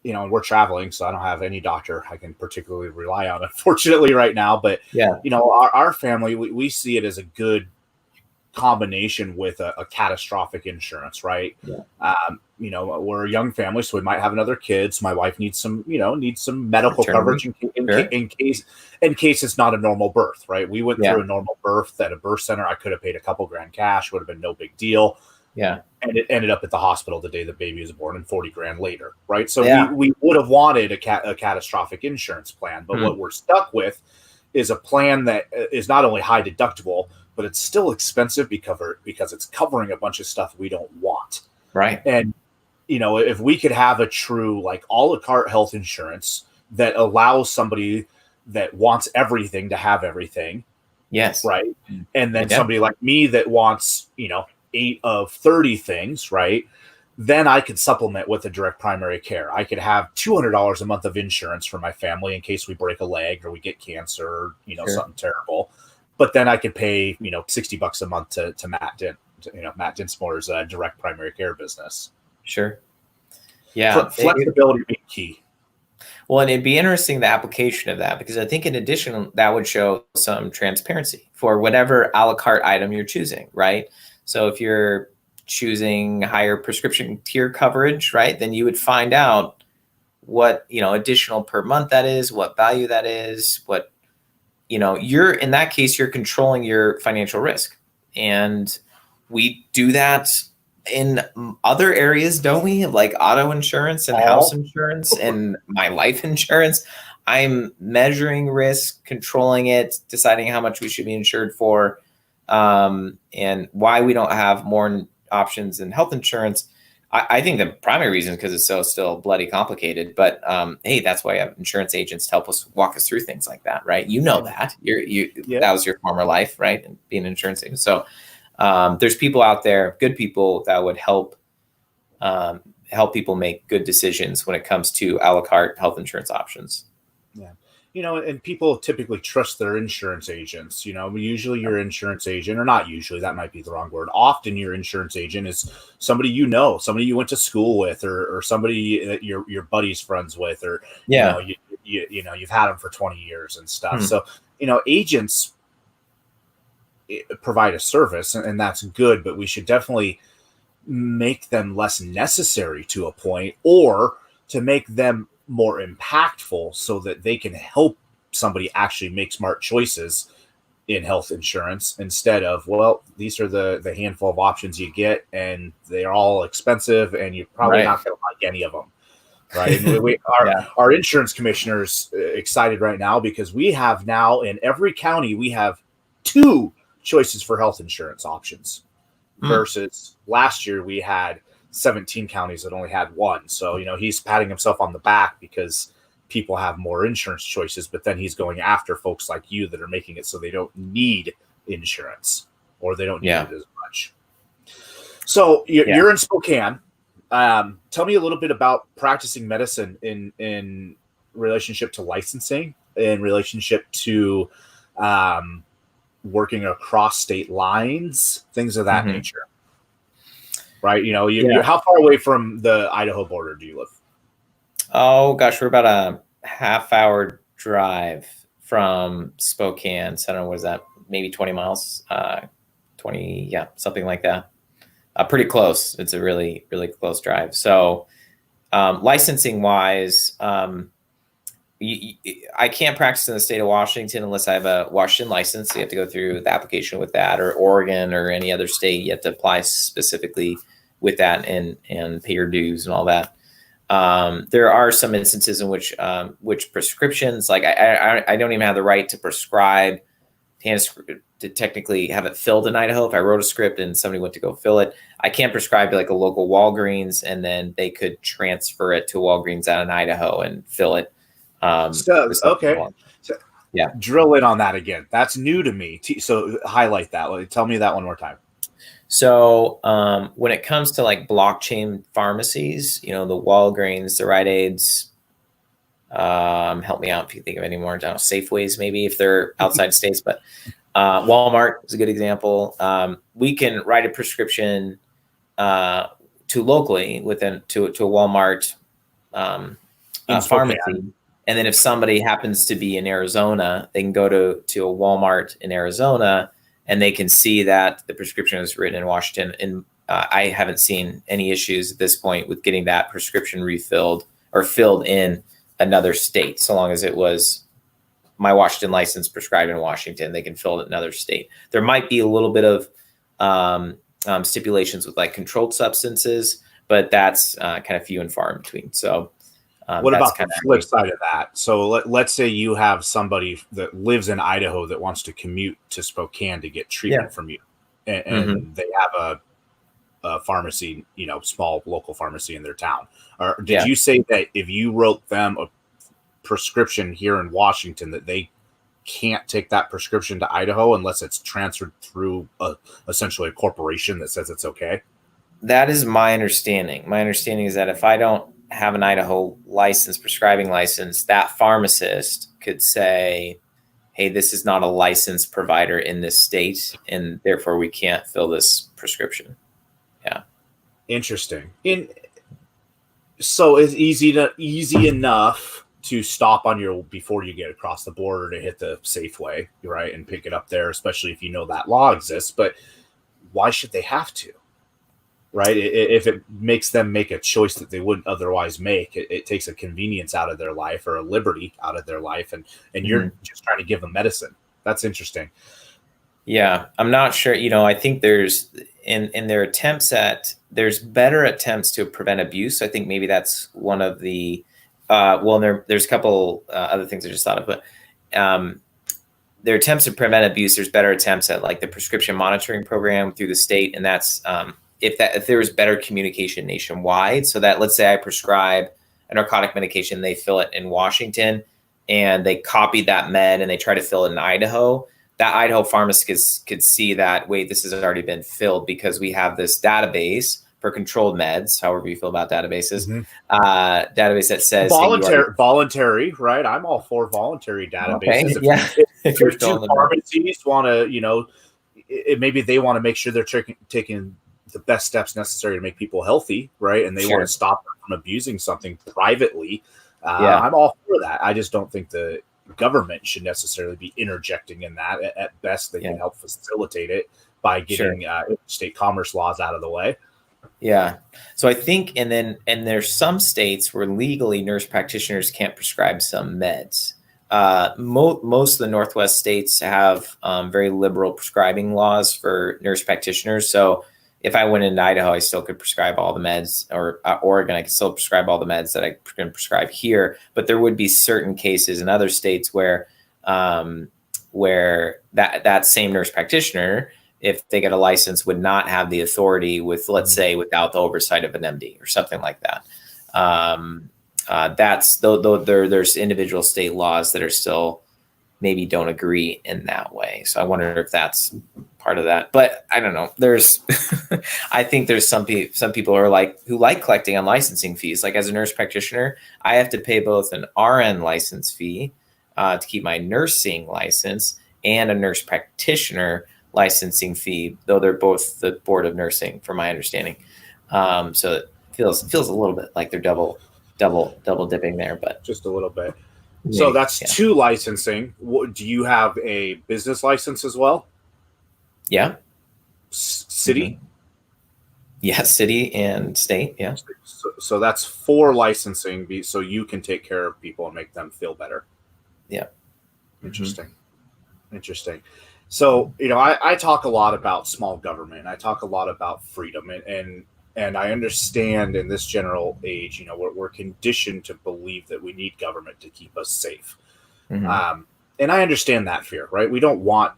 we're traveling, so I don't have any doctor I can particularly rely on, unfortunately, right now. But our family, we see it as a good combination with a catastrophic insurance, right? Yeah. We're a young family, so we might have another kid. So my wife needs some medical coverage in case it's not a normal birth, right? We went through a normal birth at a birth center. I could have paid a couple grand cash, would have been no big deal. Yeah. And it ended up at the hospital the day the baby was born, and 40 grand later, right? So we would have wanted a catastrophic insurance plan, but what we're stuck with is a plan that is not only high deductible, but it's still expensive because it's covering a bunch of stuff we don't want. Right. And, if we could have a true, like, a la carte health insurance that allows somebody that wants everything to have everything. Yes. Right. And then somebody like me that wants, 8 of 30 things, right? Then I could supplement with a direct primary care. I could have $200 a month of insurance for my family in case we break a leg or we get cancer, or, something terrible. But then I could pay, $60 a month to Matt Dinsmore's direct primary care business. Sure. Yeah. Flexibility being key. Well, and it'd be interesting, the application of that, because I think in addition, that would show some transparency for whatever a la carte item you're choosing, right? So if you're choosing higher prescription tier coverage, right, then you would find out what, additional per month that is, what value that is, what, you're, in that case, you're controlling your financial risk. And we do that in other areas, don't we? Like auto insurance and house insurance and my life insurance. I'm measuring risk, controlling it, deciding how much we should be insured for, and why we don't have more options in health insurance. I think the primary reason is because it's so still bloody complicated. But hey, that's why I have insurance agents to help us walk us through things like that, right? You know that that was your former life, right? And being an insurance agent. So there's people out there, good people that would help people make good decisions when it comes to a la carte health insurance options. Yeah. And people typically trust their insurance agents. Usually your insurance agent, or not usually, that might be the wrong word. Often your insurance agent is somebody somebody you went to school with, or somebody that your buddy's friends with, or you've had them for 20 years and stuff. So agents provide a service, and that's good, but we should definitely make them less necessary to a point, or to make them more impactful so that they can help somebody actually make smart choices in health insurance, instead of, well, these are the handful of options you get and they're all expensive and you're probably not going to like any of them. Right. And our insurance commissioner's excited right now because we have now in every county, we have 2 choices for health insurance options versus last year we had 17 counties that only had 1. So, he's patting himself on the back because people have more insurance choices, but then he's going after folks like you that are making it so they don't need insurance, or they don't need it as much. So you're in Spokane. Tell me a little bit about practicing medicine in relationship to licensing, in relationship to working across state lines, things of that nature. Right. You're how far away from the Idaho border do you live? Oh gosh, we're about a half-hour drive from Spokane. So I don't know, what is that? Maybe 20 miles, 20. Yeah. Something like that. Pretty close. It's a really, really close drive. So licensing wise, I can't practice in the state of Washington unless I have a Washington license. You have to go through the application with that, or Oregon or any other state. You have to apply specifically with that and pay your dues and all that. There are some instances in which prescriptions, like I don't even have the right to prescribe, to technically have it filled in Idaho. If I wrote a script and somebody went to go fill it, I can't prescribe to like a local Walgreens, and then they could transfer it to Walgreens out in Idaho and fill it. Okay. So, drill in on that again. That's new to me. So highlight that. Tell me that one more time. So when it comes to like blockchain pharmacies, the Walgreens, the Rite Aids, help me out if you think of any more. I don't know, Safeways maybe if they're outside states, but Walmart is a good example. We can write a prescription to locally to a Walmart pharmacy. And then if somebody happens to be in Arizona, they can go to a Walmart in Arizona, and they can see that the prescription was written in Washington. And I haven't seen any issues at this point with getting that prescription refilled or filled in another state. So long as it was my Washington license prescribed in Washington, they can fill it in another state. There might be a little bit of stipulations with like controlled substances, but that's kind of few and far in between. So what about the flip side of that? So let's say you have somebody that lives in Idaho that wants to commute to Spokane to get treatment from you, and they have a pharmacy, small local pharmacy in their town. Or did you say that if you wrote them a prescription here in Washington, that they can't take that prescription to Idaho unless it's transferred through essentially a corporation that says it's okay? That is my understanding. My understanding is that if I don't have an Idaho prescribing license, that pharmacist could say, hey, this is not a licensed provider in this state, and therefore we can't fill this prescription. Yeah. Interesting. So it's easy enough to stop on before you get across the border to hit the Safeway, right, and pick it up there, especially if you know that law exists. But why should they have to? Right? If it makes them make a choice that they wouldn't otherwise make, it takes a convenience out of their life or a liberty out of their life, and you're just trying to give them medicine. That's interesting. Yeah, I'm not sure. I think there's in their attempts there's better attempts to prevent abuse. I think maybe that's one of the there's a couple other things I just thought of, but their attempts to prevent abuse. There's better attempts at like the prescription monitoring program through the state, and that's if there was better communication nationwide, so that let's say I prescribe a narcotic medication, they fill it in Washington, and they copy that med and they try to fill it in Idaho. That Idaho pharmacist could see that, wait, this has already been filled because we have this database for controlled meds, however you feel about databases, database that says voluntary, right? I'm all for voluntary databases. Okay. If your two pharmacies want to, maybe they want to make sure they're taking the best steps necessary to make people healthy, right? And they want to stop them from abusing something privately. I'm all for that. I just don't think the government should necessarily be interjecting in that. At best, they can help facilitate it by getting state commerce laws out of the way. Yeah. So I think, and there's some states where legally nurse practitioners can't prescribe some meds. Most of the Northwest states have very liberal prescribing laws for nurse practitioners. So if I went into Idaho, I still could prescribe all the meds, or Oregon, I could still prescribe all the meds that I can prescribe here. But there would be certain cases in other states where that same nurse practitioner, if they get a license, would not have the authority with, let's say, without the oversight of an MD or something like that. There's individual state laws that are still maybe don't agree in that way. So I wonder if that's part of that, but I don't know. There's, I think there's some people who like collecting on licensing fees. Like as a nurse practitioner, I have to pay both an RN license fee to keep my nursing license and a nurse practitioner licensing fee, though they're both the Board of Nursing, from my understanding. So it feels a little bit like they're double dipping there, but just a little bit. So that's two licensing. Do you have a business license as well? Yeah. City? Mm-hmm. Yeah, city and state. Yeah. So that's 4 licensing, so you can take care of people and make them feel better. Yeah. Interesting. So, I talk a lot about small government. I talk a lot about freedom, and I understand in this general age, we're conditioned to believe that we need government to keep us safe. Mm-hmm. And I understand that fear, right? We don't want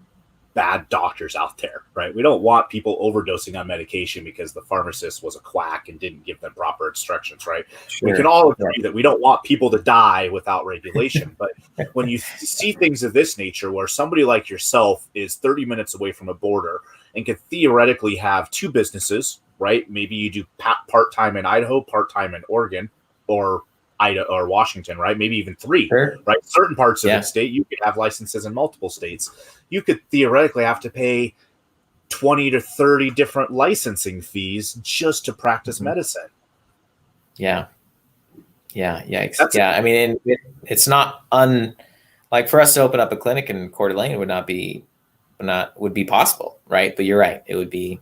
bad doctors out there, right? We don't want people overdosing on medication because the pharmacist was a quack and didn't give them proper instructions, right? Sure. We can all agree that we don't want people to die without regulation. But when you see things of this nature, where somebody like yourself is 30 minutes away from a border and could theoretically have 2 businesses, right? Maybe you do part-time in Idaho, part-time in Oregon, or Idaho or Washington, right? Maybe even 3, sure. Right? Certain parts of the state, you could have licenses in multiple states. You could theoretically have to pay 20 to 30 different licensing fees just to practice medicine. Yeah. I mean, it's not like for us to open up a clinic in Coeur d'Alene would be possible, right? But you're right. It would be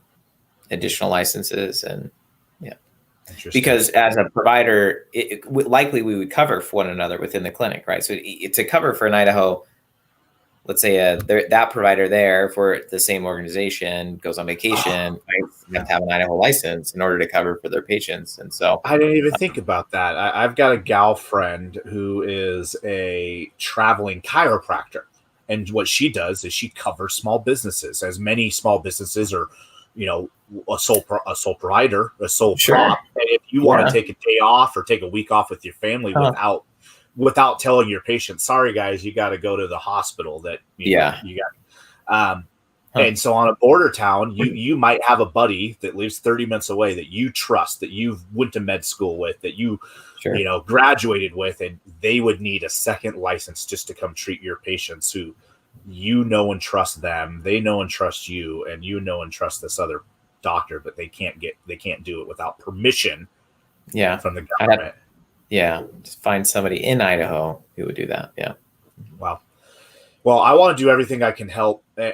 additional licenses and because as a provider, likely we would cover for one another within the clinic, right? So it's a cover for an Idaho, let's say that provider there for the same organization goes on vacation, I have to have an Idaho license in order to cover for their patients. And so I didn't even think about that. I've got a gal friend who is a traveling chiropractor. And what she does is she covers small businesses, as many small businesses are, a sole provider, a sole prop. And if you want to take a day off or take a week off with your family without telling your patient, sorry guys, you got to go to the hospital that you got. And so on a border town, you might have a buddy that lives 30 minutes away that you trust, that you went to med school with, that you graduated with, and they would need a second license just to come treat your patients who and trust them. They know and trust you, and and trust this other doctor, but they can't do it without permission from the government. Just find somebody in Idaho who would do that. Wow. Well, I want to do everything I can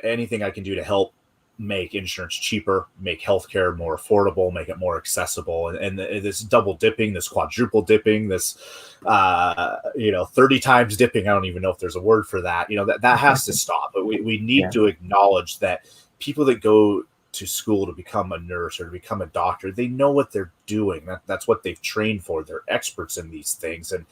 anything I can do to help make insurance cheaper, make healthcare more affordable, make it more accessible. And this double dipping, this quadruple dipping, this 30 times dipping, I don't even know if there's a word for that, that has to stop. But we need to acknowledge that people that go to school to become a nurse or to become a doctor, they know what they're doing. That's what they've trained for. They're experts in these things, and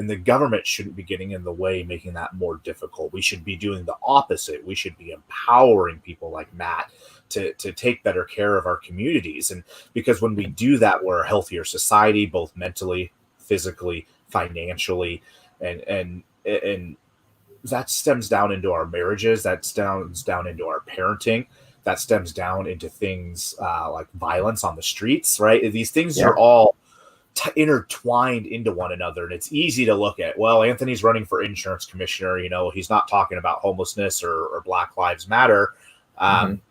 the government shouldn't be getting in the way, making that more difficult. We should be doing the opposite. We should be empowering people like Matt to take better care of our communities. And because when we do that, we're a healthier society, both mentally, physically, financially, and that stems down into our marriages, that stems down into our parenting, that stems down into things like violence on the streets, right? These things are all intertwined into one another. And it's easy to look at, well, Anthony's running for insurance commissioner, he's not talking about homelessness or Black Lives Matter.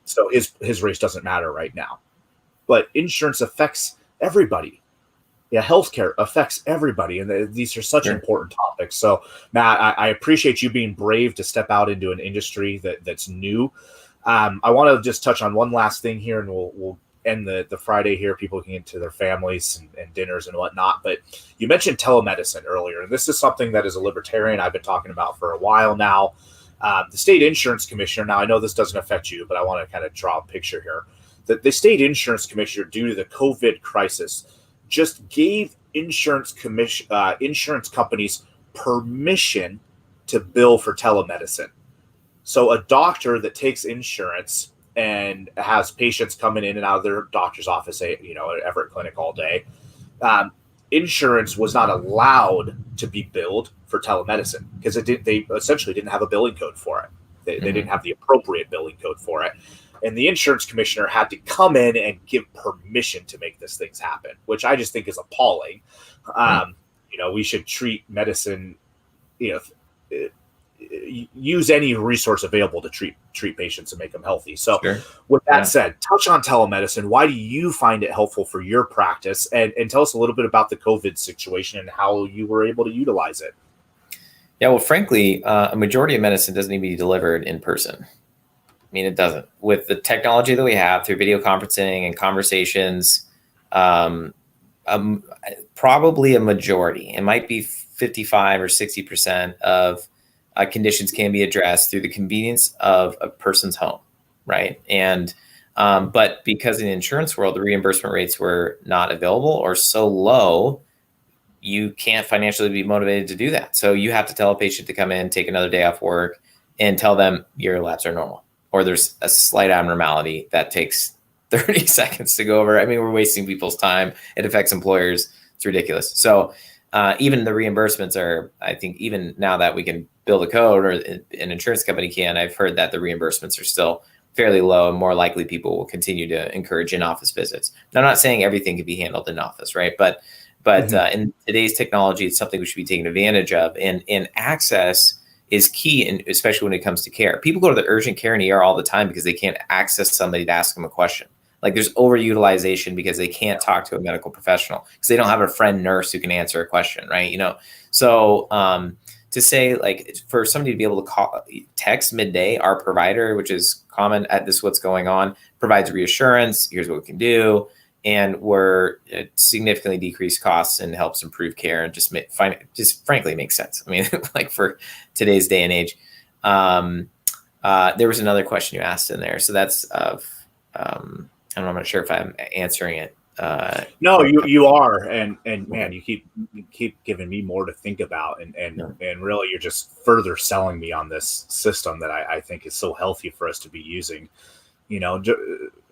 So his race doesn't matter right now. But insurance affects everybody. Yeah, healthcare affects everybody. And these are such important topics. So, Matt, I appreciate you being brave to step out into an industry that's new. I want to just touch on one last thing here, and we'll end the Friday here. People can get to their families and dinners and whatnot. But you mentioned telemedicine earlier, and this is something that as a libertarian I've been talking about for a while now. The state insurance commissioner, now I know this doesn't affect you, but I want to kind of draw a picture here. The state insurance commissioner, due to the COVID crisis, just gave insurance companies permission to bill for telemedicine. So a doctor that takes insurance and has patients coming in and out of their doctor's office, at Everett Clinic all day, insurance was not allowed to be billed for telemedicine because they essentially didn't have a billing code for it. They didn't have the appropriate billing code for it. And the insurance commissioner had to come in and give permission to make these things happen, which I just think is appalling. We should treat medicine, use any resource available to treat patients and make them healthy. So with that said, touch on telemedicine. Why do you find it helpful for your practice? And tell us a little bit about the COVID situation and how you were able to utilize it. Yeah, well, frankly, a majority of medicine doesn't need to be delivered in person. I mean, it doesn't. With the technology that we have through video conferencing and conversations, probably a majority, it might be 55 or 60% of conditions can be addressed through the convenience of a person's home, right? And but because in the insurance world, the reimbursement rates were not available or so low, you can't financially be motivated to do that. So you have to tell a patient to come in, take another day off work, and tell them your labs are normal, or there's a slight abnormality that takes 30 seconds to go over. I mean, we're wasting people's time. It affects employers. It's ridiculous. So even the reimbursements are, I think, even now that we can build a code or an insurance company can, I've heard that the reimbursements are still fairly low and more likely people will continue to encourage in-office visits. Now, I'm not saying everything can be handled in office, right? But in today's technology, it's something we should be taking advantage of. And access is key, and especially when it comes to care. People go to the urgent care and ER all the time because they can't access somebody to ask them a question. Like there's overutilization because they can't talk to a medical professional because they don't have a friend nurse who can answer a question, right? So to say like for somebody to be able to text midday, our provider, which is common at this, what's going on, provides reassurance. Here's what we can do. And we're significantly decrease costs and helps improve care and just frankly makes sense. I mean, like for today's day and age. There was another question you asked in there. So that's I'm not sure if I'm answering it. No, you are, and man, you keep giving me more to think about, and really, you're just further selling me on this system that I think is so healthy for us to be using.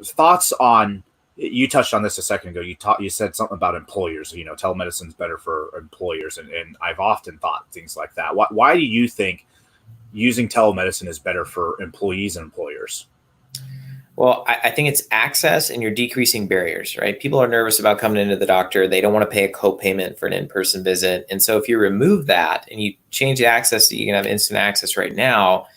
Thoughts on. You touched on this a second ago. You said something about employers. Telemedicine is better for employers, and I've often thought things like that. Why do you think using telemedicine is better for employees and employers? Well, I think it's access, and you're decreasing barriers, right? People are nervous about coming into the doctor. They don't want to pay a co-payment for an in-person visit. And so if you remove that and you change the access so you can have instant access right now,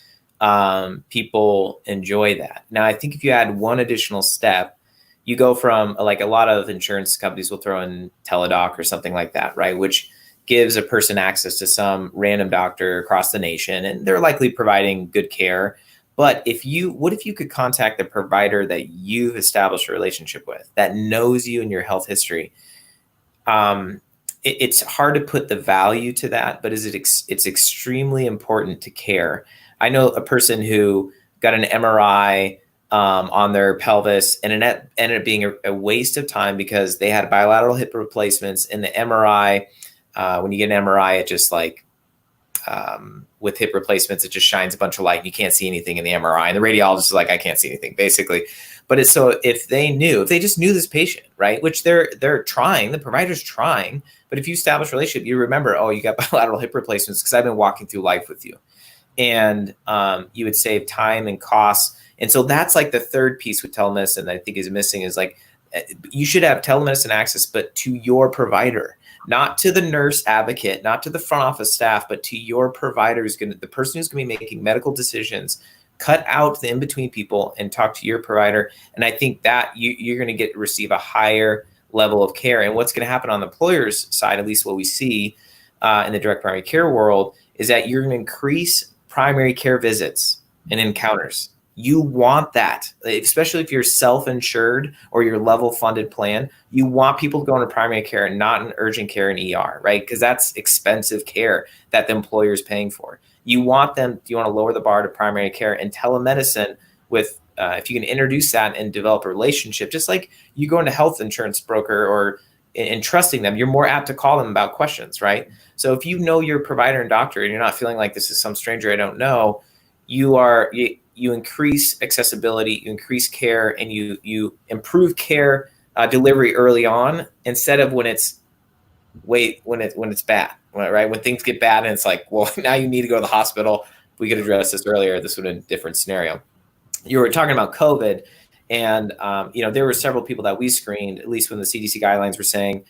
people enjoy that. Now, I think if you add one additional step, you go from like a lot of insurance companies will throw in Teladoc or something like that, right? Which gives a person access to some random doctor across the nation, and they're likely providing good care. But what if you could contact the provider that you've established a relationship with, that knows you and your health history? It's hard to put the value to that, but it's extremely important to care. I know a person who got an MRI on their pelvis, and it ended up being a waste of time because they had bilateral hip replacements. In the MRI, when you get an MRI, it just like with hip replacements, it just shines a bunch of light. You can't see anything in the MRI, and the radiologist is like, I can't see anything, basically. But it's so if they just knew this patient, right? Which they're trying, the provider's trying. But if you establish a relationship, you remember, oh, you got bilateral hip replacements because I've been walking through life with you, and you would save time and costs. And so that's like the third piece with telemedicine that I think is missing is like you should have telemedicine access, but to your provider. Not to the nurse advocate, not to the front office staff, but to your provider the person who's going to be making medical decisions. Cut out the in-between people and talk to your provider. And I think that you're going to receive a higher level of care. And what's going to happen on the employer's side, at least what we see in the direct primary care world, is that you're going to increase primary care visits and encounters. You want that, especially if you're self-insured or your level funded plan. You want people to go into primary care and not in urgent care and ER, right? Because that's expensive care that the employer is paying for. You want to lower the bar to primary care, and telemedicine with, if you can introduce that and develop a relationship, just like you go into health insurance broker or in trusting them, you're more apt to call them about questions, right? So if you know your provider and doctor and you're not feeling like this is some stranger I don't know, you increase accessibility, you increase care, and you improve care delivery early on instead of when it's bad, right? When things get bad and it's like, well, now you need to go to the hospital. We could address this earlier. This would have been a different scenario. You were talking about COVID, and there were several people that we screened, at least when the CDC guidelines were saying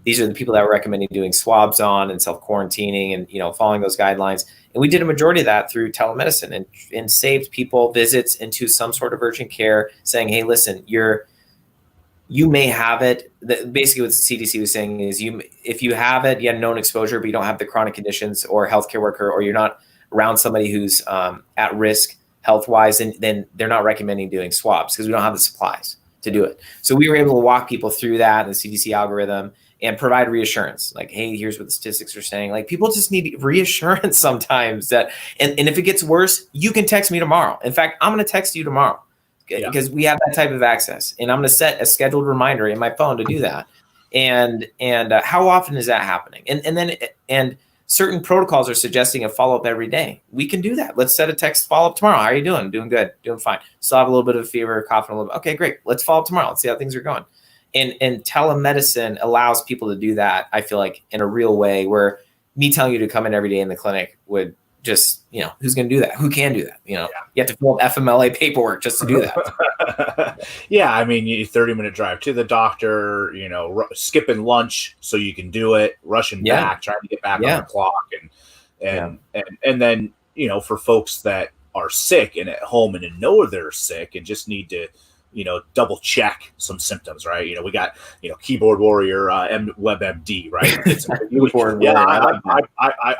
these are the people that were recommending doing swabs on and self-quarantining and following those guidelines. And we did a majority of that through telemedicine and saved people visits into some sort of urgent care, saying, hey, listen, you may have it. Basically what the CDC was saying is if you have it, you have known exposure, but you don't have the chronic conditions or healthcare worker, or you're not around somebody who's at risk health-wise, then they're not recommending doing swabs because we don't have the supplies to do it. So we were able to walk people through that, the CDC algorithm, and provide reassurance. Like, hey, here's what the statistics are saying. Like, people just need reassurance sometimes that, and if it gets worse, you can text me tomorrow. In fact, I'm going to text you tomorrow because we have that type of access, and I'm going to set a scheduled reminder in my phone to do that. And how often is that happening? And certain protocols are suggesting a follow-up every day. We can do that. Let's set a text follow-up tomorrow. How are you doing? Doing good. Doing fine. Still have a little bit of fever, coughing a little bit. Okay, great. Let's follow up tomorrow. Let's see how things are going. And telemedicine allows people to do that, I feel like, in a real way, where me telling you to come in every day in the clinic would just, who's going to do that? Who can do that? You have to fill out FMLA paperwork just to do that. Yeah. I mean, you 30-minute drive to the doctor, skipping lunch so you can do it, rushing back, trying to get back on the clock. And then, for folks that are sick and at home and know they're sick and just need to, double check some symptoms, right? We got, keyboard warrior, WebMD, right? It's,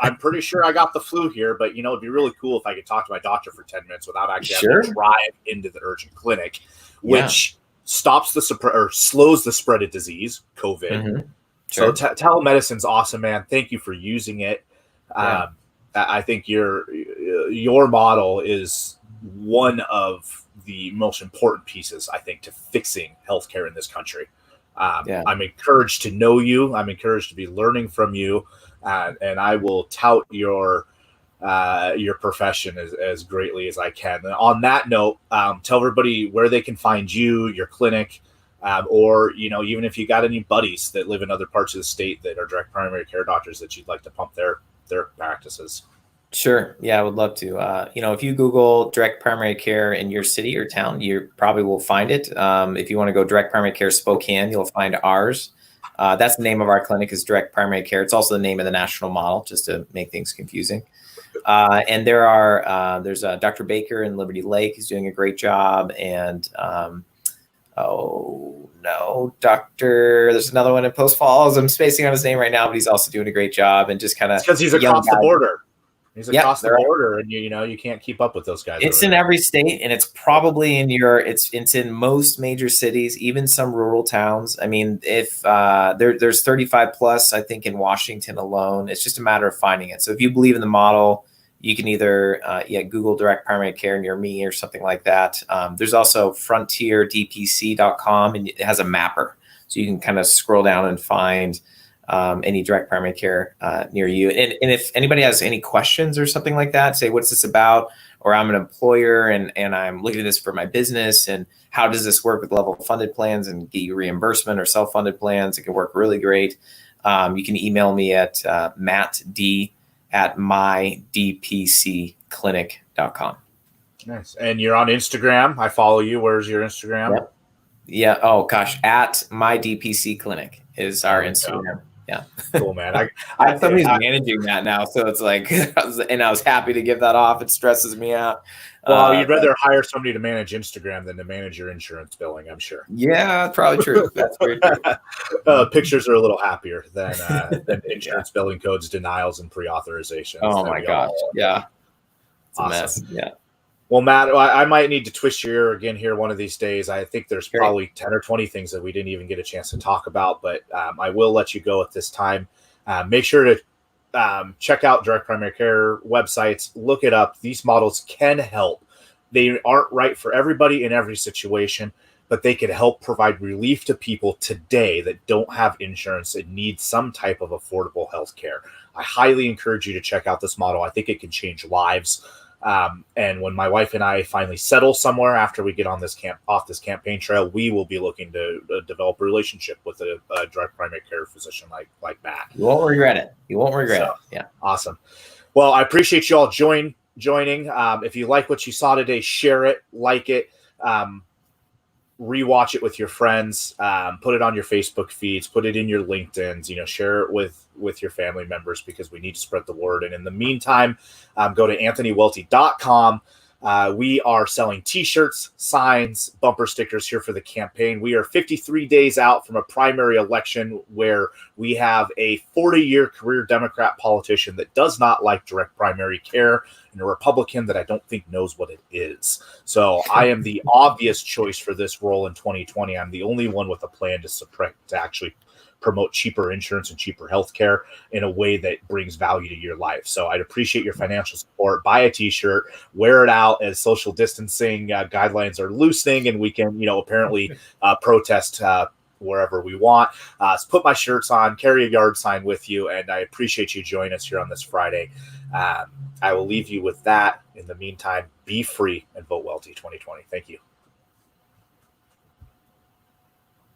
I'm pretty sure I got the flu here, but it'd be really cool if I could talk to my doctor for 10 minutes without actually having to drive into the urgent clinic, which stops the slows the spread of disease, COVID. Mm-hmm. So telemedicine's awesome, man. Thank you for using it. I think your model is one of the most important pieces, I think, to fixing healthcare in this country. I'm encouraged to know you. I'm encouraged to be learning from you, and I will tout your profession as greatly as I can. And on that note, tell everybody where they can find you, your clinic, or even if you got any buddies that live in other parts of the state that are direct primary care doctors that you'd like to pump their practices. Sure. Yeah, I would love to. If you Google direct primary care in your city or town, you probably will find it. If you want to go direct primary care Spokane, you'll find ours. That's the name of our clinic, is direct primary care. It's also the name of the national model, just to make things confusing. And there's Dr. Baker in Liberty Lake. He's doing a great job. And there's another one in Post Falls. I'm spacing on his name right now, but he's also doing a great job. And just kind of because he's across the border. He's across the border, and you can't keep up with those guys. It's in every state, and it's probably in it's in most major cities, even some rural towns. I mean, if there's 35 plus, I think in Washington alone, it's just a matter of finding it. So if you believe in the model, you can either Google direct primary care near me or something like that. There's also frontierdpc.com, and it has a mapper, so you can kind of scroll down and find any direct primary care near you. And if anybody has any questions or something like that, say, what's this about? Or I'm an employer and I'm looking at this for my business, and how does this work with level funded plans and get you reimbursement or self-funded plans? It can work really great. You can email me at mattd@mydpcclinic.com. Nice. And you're on Instagram. I follow you. Where's your Instagram? Yep. Yeah. Oh gosh. At mydpcclinic is our Instagram. Yeah. Cool, man. Somebody's managing that now. So it's like, and I was happy to give that off. It stresses me out. Well, you'd rather hire somebody to manage Instagram than to manage your insurance billing, I'm sure. Yeah, probably true. That's very true. Pictures are a little happier than insurance billing codes, denials, and pre-authorizations. Oh my gosh. Yeah. It's awesome. A mess. Yeah. Well, Matt, I might need to twist your ear again here one of these days. I think there's probably 10 or 20 things that we didn't even get a chance to talk about, but I will let you go at this time. Make sure to check out direct primary care websites. Look it up. These models can help. They aren't right for everybody in every situation, but they can help provide relief to people today that don't have insurance and need some type of affordable health care. I highly encourage you to check out this model. I think it can change lives. And when my wife and I finally settle somewhere after we get on this off this campaign trail, we will be looking to develop a relationship with a direct primary care physician like Matt. You won't regret it. You won't regret it. Yeah. Awesome. Well, I appreciate you all joining. If you like what you saw today, share it, like it, rewatch it with your friends, put it on your Facebook feeds, put it in your LinkedIn's, share it with your family members, because we need to spread the word. And in the meantime, go to anthonywelty.com. We are selling t-shirts, signs, bumper stickers here for the campaign. We are 53 days out from a primary election where we have a 40-year career Democrat politician that does not like direct primary care, and a Republican that I don't think knows what it is. So I am the obvious choice for this role in 2020. I'm the only one with a plan to actually promote cheaper insurance and cheaper healthcare in a way that brings value to your life. So I'd appreciate your financial support. Buy a t-shirt, wear it out as social distancing guidelines are loosening, and we can, apparently protest wherever we want. So put my shirts on, carry a yard sign with you, and I appreciate you joining us here on this Friday. I will leave you with that. In the meantime, be free and vote Welty 2020. Thank you.